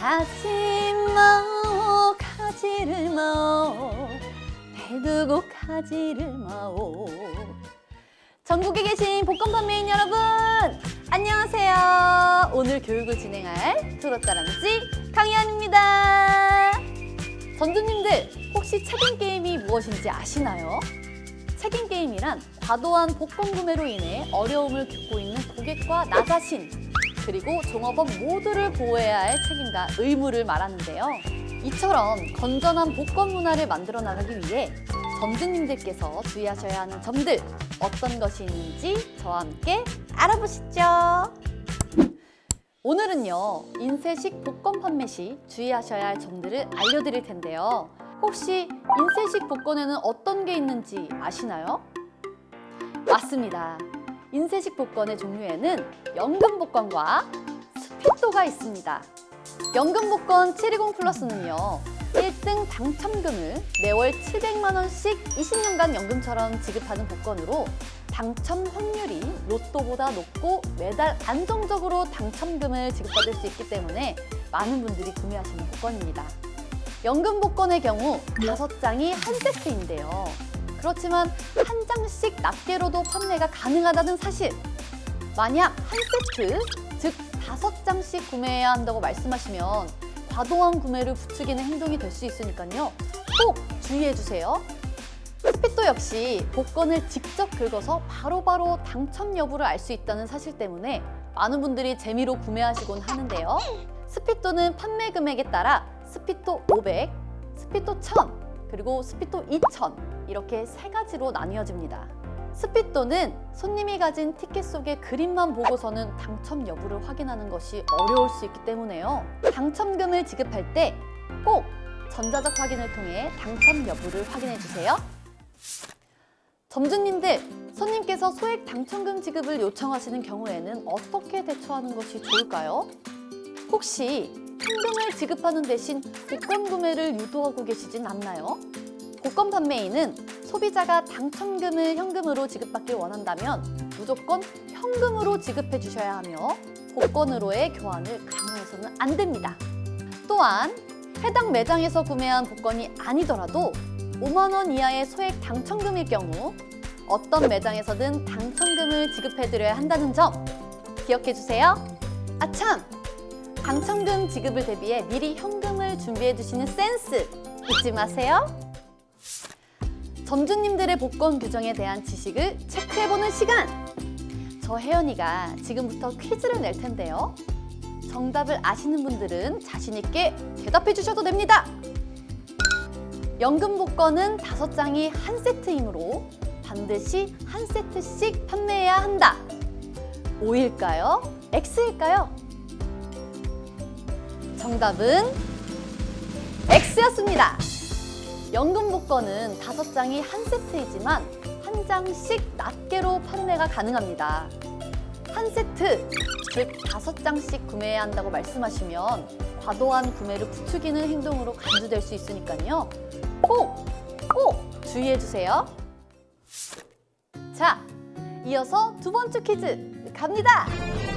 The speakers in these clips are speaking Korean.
가지마오 가지를 마오 대두고 가지를 마오. 전국에 계신 복권 판매인 여러분 안녕하세요. 오늘 교육을 진행할 트롯다람쥐 강희안입니다. 전주님들 혹시 책임 게임이 무엇인지 아시나요? 책임 게임이란 과도한 복권 구매로 인해 어려움을 겪고 있는 고객과 나 자신 그리고 종업원 모두를 보호해야 할 책임과 의무를 말하는데요. 이처럼 건전한 복권 문화를 만들어 나가기 위해 전주님들께서 주의하셔야 하는 점들 어떤 것이 있는지 저와 함께 알아보시죠. 오늘은요, 인쇄식 복권 판매 시 주의하셔야 할 점들을 알려드릴 텐데요. 혹시 인쇄식 복권에는 어떤 게 있는지 아시나요? 맞습니다. 인쇄식 복권의 종류에는 연금 복권과 스피또가 있습니다. 연금 복권 720 플러스는요, 1등 당첨금을 매월 700만 원씩 20년간 연금처럼 지급하는 복권으로 당첨 확률이 로또보다 높고 매달 안정적으로 당첨금을 지급받을 수 있기 때문에 많은 분들이 구매하시는 복권입니다. 연금 복권의 경우 5장이 한 세트인데요. 그렇지만 한 장씩 낱개로도 판매가 가능하다는 사실. 만약 한 세트, 즉 5장씩 구매해야 한다고 말씀하시면 과도한 구매를 부추기는 행동이 될 수 있으니까요. 꼭 주의해 주세요. 스피또 역시 복권을 직접 긁어서 바로바로 당첨 여부를 알 수 있다는 사실 때문에 많은 분들이 재미로 구매하시곤 하는데요. 스피또는 판매 금액에 따라 스피또 500, 스피또 1000, 그리고 스피또 2000 이렇게 3가지로 나뉘어집니다. 스피또는 손님이 가진 티켓 속의 그림만 보고서는 당첨 여부를 확인하는 것이 어려울 수 있기 때문에요. 당첨금을 지급할 때 꼭 전자적 확인을 통해 당첨 여부를 확인해 주세요. 점주님들, 손님께서 소액 당첨금 지급을 요청하시는 경우에는 어떻게 대처하는 것이 좋을까요? 혹시 현금을 지급하는 대신 복권 구매를 유도하고 계시진 않나요? 복권 판매인은 소비자가 당첨금을 현금으로 지급받길 원한다면 무조건 현금으로 지급해 주셔야 하며 복권으로의 교환을 강요해서는 안 됩니다. 또한 해당 매장에서 구매한 복권이 아니더라도 5만 원 이하의 소액 당첨금일 경우 어떤 매장에서든 당첨금을 지급해 드려야 한다는 점 기억해 주세요. 아참! 당첨금 지급을 대비해 미리 현금을 준비해 두시는 센스 잊지 마세요. 점주님들의 복권 규정에 대한 지식을 체크해보는 시간! 저 혜연이가 지금부터 퀴즈를 낼 텐데요. 정답을 아시는 분들은 자신 있게 대답해 주셔도 됩니다. 연금 복권은 5장이 한 세트이므로 반드시 한 세트씩 판매해야 한다. O일까요? X일까요? 정답은 X였습니다. 연금 복권은 5장이 한 세트이지만 한 장씩 낱개로 판매가 가능합니다. 한 세트, 즉 5장씩 구매해야 한다고 말씀하시면 과도한 구매를 부추기는 행동으로 간주될 수 있으니까요. 꼭 주의해 주세요. 자, 이어서 두 번째 퀴즈 갑니다.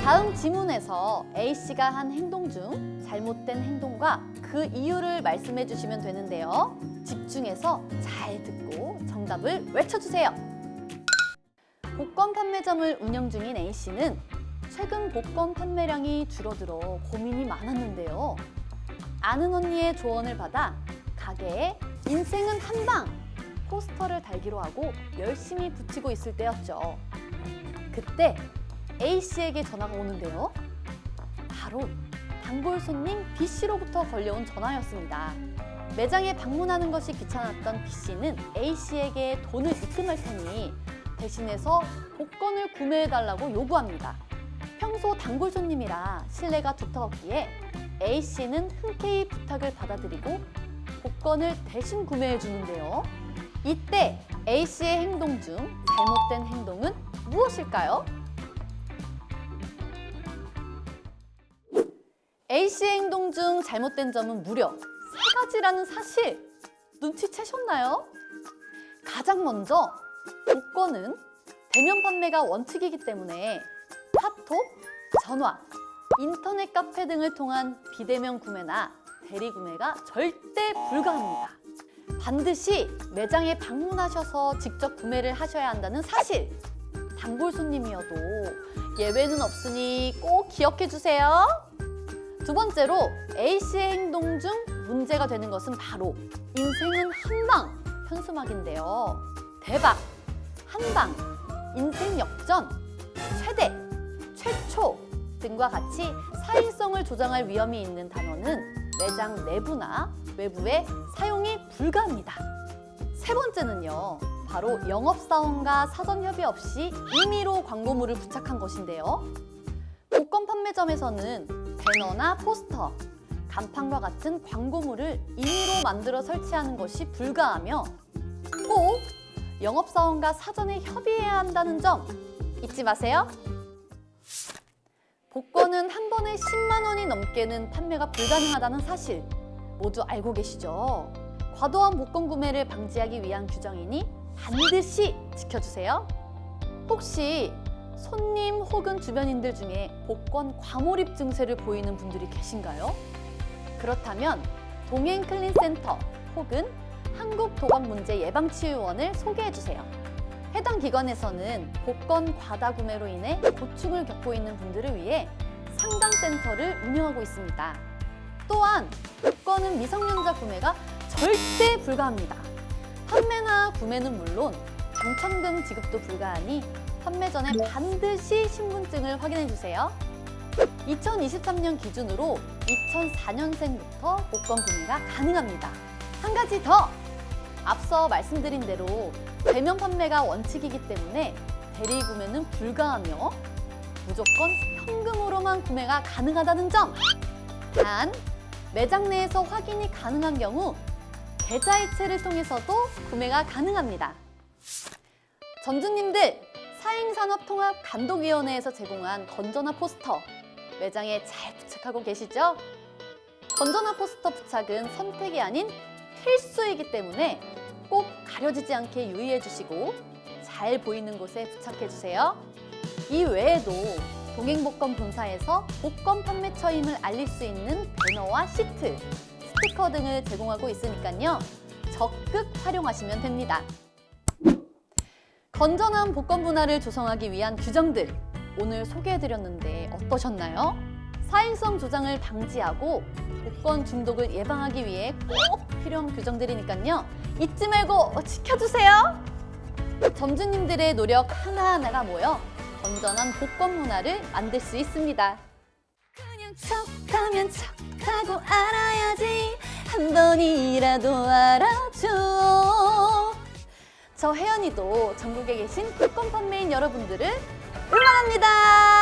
다음 지문에서 A씨가 한 행동 중 잘못된 행동과 그 이유를 말씀해 주시면 되는데요. 집중해서 잘 듣고 정답을 외쳐주세요. 복권 판매점을 운영 중인 A씨는 최근 복권 판매량이 줄어들어 고민이 많았는데요. 아는 언니의 조언을 받아 가게에 인생은 한방 포스터를 달기로 하고 열심히 붙이고 있을 때였죠. 그때 A씨에게 전화가 오는데요. 바로 단골 손님 B씨로부터 걸려온 전화였습니다. 매장에 방문하는 것이 귀찮았던 B씨는 A씨에게 돈을 입금할 테니 대신해서 복권을 구매해달라고 요구합니다. 평소 단골 손님이라 신뢰가 두터웠기에 A씨는 흔쾌히 부탁을 받아들이고 복권을 대신 구매해 주는데요. 이때 A씨의 행동 중 잘못된 행동은 무엇일까요? A씨의 행동 중 잘못된 점은 무려 3가지라는 사실 눈치채셨나요? 가장 먼저 복권은 대면 판매가 원칙이기 때문에 카톡, 전화, 인터넷 카페 등을 통한 비대면 구매나 대리 구매가 절대 불가합니다. 반드시 매장에 방문하셔서 직접 구매를 하셔야 한다는 사실. 단골 손님이어도 예외는 없으니 꼭 기억해 주세요. 두 번째로 A씨의 행동 중 문제가 되는 것은 바로 인생은 한방 현수막인데요. 대박, 한방, 인생 역전, 최대, 최초 등과 같이 사행성을 조장할 위험이 있는 단어는 매장 내부나 외부에 사용이 불가합니다. 세 번째는요, 바로 영업사원과 사전 협의 없이 임의로 광고물을 부착한 것인데요. 복권 판매점에서는 배너나 포스터, 간판과 같은 광고물을 임의로 만들어 설치하는 것이 불가하며 꼭 영업사원과 사전에 협의해야 한다는 점 잊지 마세요. 복권은 한 번에 10만 원이 넘게는 판매가 불가능하다는 사실 모두 알고 계시죠? 과도한 복권 구매를 방지하기 위한 규정이니 반드시 지켜주세요. 혹시 손님 혹은 주변인들 중에 복권 과몰입 증세를 보이는 분들이 계신가요? 그렇다면 동행클린센터 혹은 한국도박문제예방치유원을 소개해주세요. 해당 기관에서는 복권 과다 구매로 인해 고충을 겪고 있는 분들을 위해 상담센터를 운영하고 있습니다. 또한 복권은 미성년자 구매가 절대 불가합니다. 판매나 구매는 물론 당첨금 지급도 불가하니 판매 전에 반드시 신분증을 확인해 주세요. 2023년 기준으로 2004년생부터 복권 구매가 가능합니다. 한 가지 더! 앞서 말씀드린 대로 대면 판매가 원칙이기 때문에 대리 구매는 불가하며 무조건 현금으로만 구매가 가능하다는 점! 단, 매장 내에서 확인이 가능한 경우 계좌이체를 통해서도 구매가 가능합니다. 점주님들, 사행산업통합감독위원회에서 제공한 건전화 포스터 매장에 잘 부착하고 계시죠? 건전화 포스터 부착은 선택이 아닌 필수이기 때문에 꼭 가려지지 않게 유의해 주시고 잘 보이는 곳에 부착해 주세요. 이 외에도 동행복권 본사에서 복권 판매처임을 알릴 수 있는 배너와 시트, 스티커 등을 제공하고 있으니까요. 적극 활용하시면 됩니다. 건전한 복권 문화를 조성하기 위한 규정들 오늘 소개해드렸는데 어떠셨나요? 사행성 조장을 방지하고 복권 중독을 예방하기 위해 꼭 필요한 규정들이니까요. 잊지 말고 지켜주세요. 점주님들의 노력 하나하나가 모여 건전한 복권 문화를 만들 수 있습니다. 그냥 척하면 척하고 알아야지 한 번이라도 알아줘. 저 혜연이도 전국에 계신 복권 판매인 여러분들을 응원합니다.